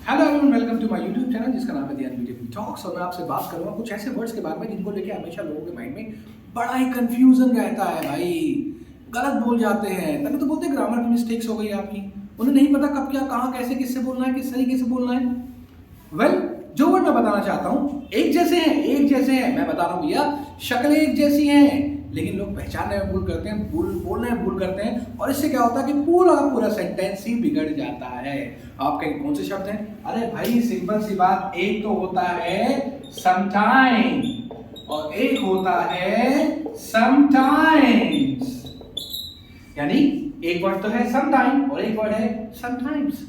Hello everyone, welcome to my YouTube channel जिसका नाम है ध्यान वीडियो टॉक्स। और मैं आपसे बात करूंगा कुछ ऐसे वर्ड्स के बारे में जिनको लेके हमेशा लोगों के माइंड में बड़ा ही कंफ्यूजन रहता है। भाई गलत बोल जाते हैं, तभी तो बोलते हैं ग्रामर की मिस्टेक्स हो गई आपकी। उन्हें नहीं पता कब क्या कहाँ कैसे किससे बोलना है, किस तरीके से बोलना है। वेल जो वर्ड मैं बताना चाहता हूँ एक जैसे हैं। मैं बता रहा हूँ भैया, शक्लें एक जैसी हैं लेकिन लोग पहचानने में भूल करते हैं, बोलने में भूल करते हैं। और इससे क्या होता है कि पूरा सेंटेंस ही बिगड़ जाता है। आप कहेंगे कौन से शब्द हैं? अरे भाई सिंपल सी बात, एक तो होता है समटाइम और एक होता है समटाइम्स। यानी एक वर्ड तो है समटाइम और एक वर्ड है समटाइम्स।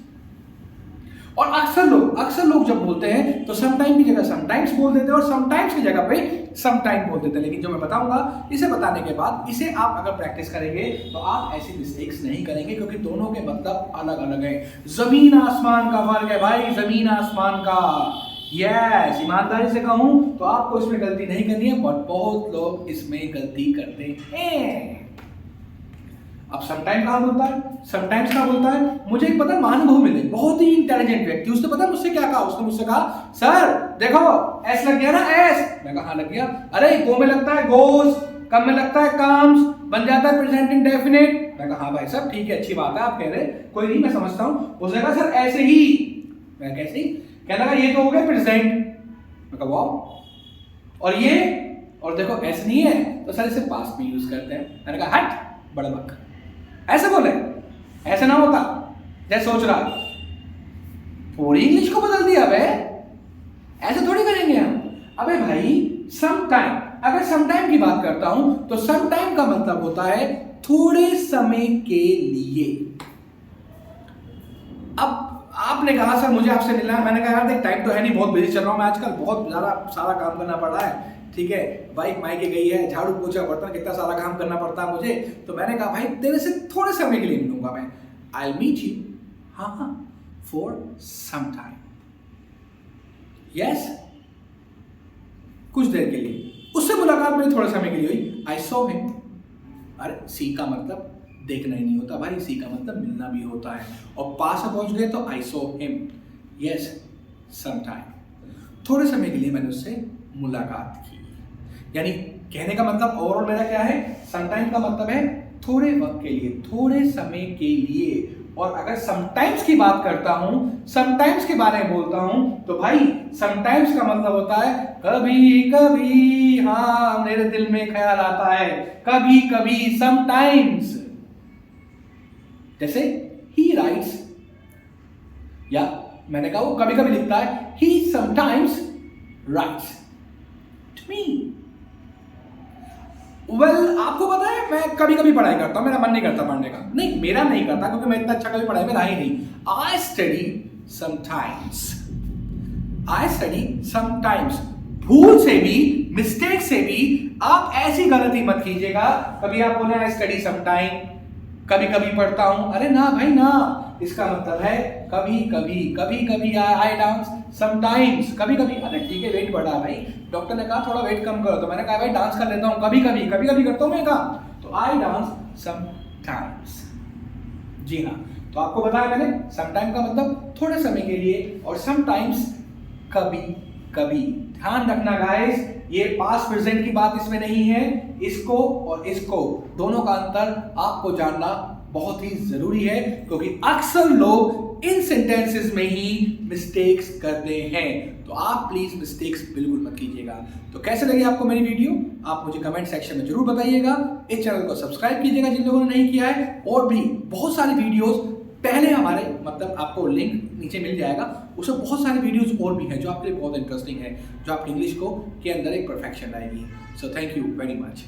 और अक्सर लोग जब बोलते हैं तो समटाइम की जगह समटाइम्स बोल देते हैं और समटाइम्स की जगह पे समटाइम बोल देते हैं। लेकिन जो मैं बताऊंगा, इसे बताने के बाद इसे आप अगर प्रैक्टिस करेंगे तो आप ऐसी मिस्टेक्स नहीं करेंगे, क्योंकि दोनों के मतलब अलग अलग है। जमीन आसमान का फर्क है भाई, जमीन आसमान का। यस, ईमानदारी से कहूं तो आपको इसमें गलती नहीं करनी है, बट बहुत लोग इसमें गलती करते हैं। अब समटाइम कहाँ बोलता है, समटाइम्स कहाँ बोलता है? मुझे एक पता महानुभव मिले, बहुत ही इंटेलिजेंट व्यक्ति। उसने पता मुझसे क्या कहा? उसने मुझसे कहा, सर देखो एस लग गया ना, एस। मैं कहा हाँ लग गया। अरे गो में लगता है गोज, कम में लगता है कम्स, बन जाता है प्रेजेंट इंडेफिनिट। मैं कहा हाँ भाई साहब ठीक है, अच्छी बात है, आप कह रहे कोई नहीं, मैं समझता हूँ। उसने कहा सर ऐसे ही। मैं कैसे ही? कहने लगा ये तो हो गया प्रेजेंट। मैं कहा वाह। और ये, और देखो ऐसे नहीं है तो सर इसे पास्ट में यूज करते हैं। मैंने कहा हट बड़ा बक, ऐसे बोले, ऐसे ना होता जैसे सोच रहा। थोड़ी इंग्लिश को बदल दिया बे, ऐसे थोड़ी करेंगे हम। अबे भाई समटाइम, अगर समटाइम की बात करता हूं तो समटाइम का मतलब होता है थोड़े समय के लिए। अब आपने कहा सर मुझे आपसे मिलना है। मैंने कहा यार देख टाइम तो है नहीं, बहुत बिजी चल रहा हूं मैं आजकल, बहुत ज्यादा सारा काम करना पड़ रहा है। ठीक है, बाइक मायके गई है, झाड़ू पोछा बर्तन, कितना सारा काम करना पड़ता है मुझे। तो मैंने कहा भाई तेरे से थोड़े समय के लिए मिलूंगा मैं। आई मीट यू, हाँ फॉर सम टाइम। यस, कुछ देर के लिए। उससे मुलाकात मेरी थोड़े समय के लिए हुई। आई सॉ हिम। अरे सी का मतलब देखना ही नहीं होता भाई, सी का मतलब मिलना भी होता है। और पास में पहुंच गए तो I saw him. Yes, some time, थोड़े समय के लिए मैंने उससे मुलाकात की। यानी कहने का मतलब ओवरऑल मेरा क्या है? समटाइम का मतलब है थोड़े वक्त के लिए, थोड़े समय के लिए। और अगर समटाइम्स की बात करता हूं, समटाइम्स के बारे में बोलता हूं, तो भाई समटाइम्स का मतलब होता है कभी कभी, हाँ मेरे दिल में ख्याल आता है, कभी कभी, समटाइम्स। जैसे ही राइट्स, या मैंने कहा वो कभी कभी लिखता है, he sometimes writes to me. Well आपको पता है मैं कभी कभी पढ़ाई करता हूं, मेरा मन नहीं करता पढ़ने का। नहीं, मेरा नहीं करता क्योंकि मैं इतना अच्छा कभी पढ़ाई में रहा ही नहीं। I study sometimes, I study sometimes. भूल से भी, मिस्टेक से भी आप ऐसी गलती मत कीजिएगा। कभी आप बोले आई स्टडी समटाइम, कभी कभी पढ़ता हूं। अरे ना भाई ना, इसका मतलब है कभी कभी, कभी कभी आई डांस समटाइम्स, कभी कभी। अरे ठीक है वेट बढ़ा भाई, डॉक्टर ने कहा थोड़ा वेट कम करो, तो मैंने कहा भाई डांस कर लेता हूँ कभी कभी, कभी कभी करता हूँ मैं काम। तो आई डांस समटाइम्स। जी हाँ, तो आपको बताया मैंने समटाइम का मतलब थोड़े समय के लिए और समटाइम्स कभी कभी। ध्यान रखना गाइस, ये पास्ट प्रेजेंट की बात इसमें नहीं है। इसको और इसको दोनों का अंतर आपको जानना बहुत ही जरूरी है, क्योंकि अक्सर लोग इन सेंटेंसेस में ही मिस्टेक्स करते हैं। तो आप प्लीज मिस्टेक्स बिल्कुल मत कीजिएगा। तो कैसे लगी आपको मेरी वीडियो, आप मुझे कमेंट सेक्शन में जरूर बताइएगा। इस चैनल को सब्सक्राइब कीजिएगा जिन लोगों ने नहीं किया है। और भी बहुत सारी वीडियोस पहले हमारे, मतलब आपको लिंक नीचे मिल जाएगा, उसमें बहुत सारी वीडियोस और भी हैं जो आपके लिए बहुत इंटरेस्टिंग है, जो आपकी इंग्लिश को के अंदर एक परफेक्शन लाएगी। So thank you very much.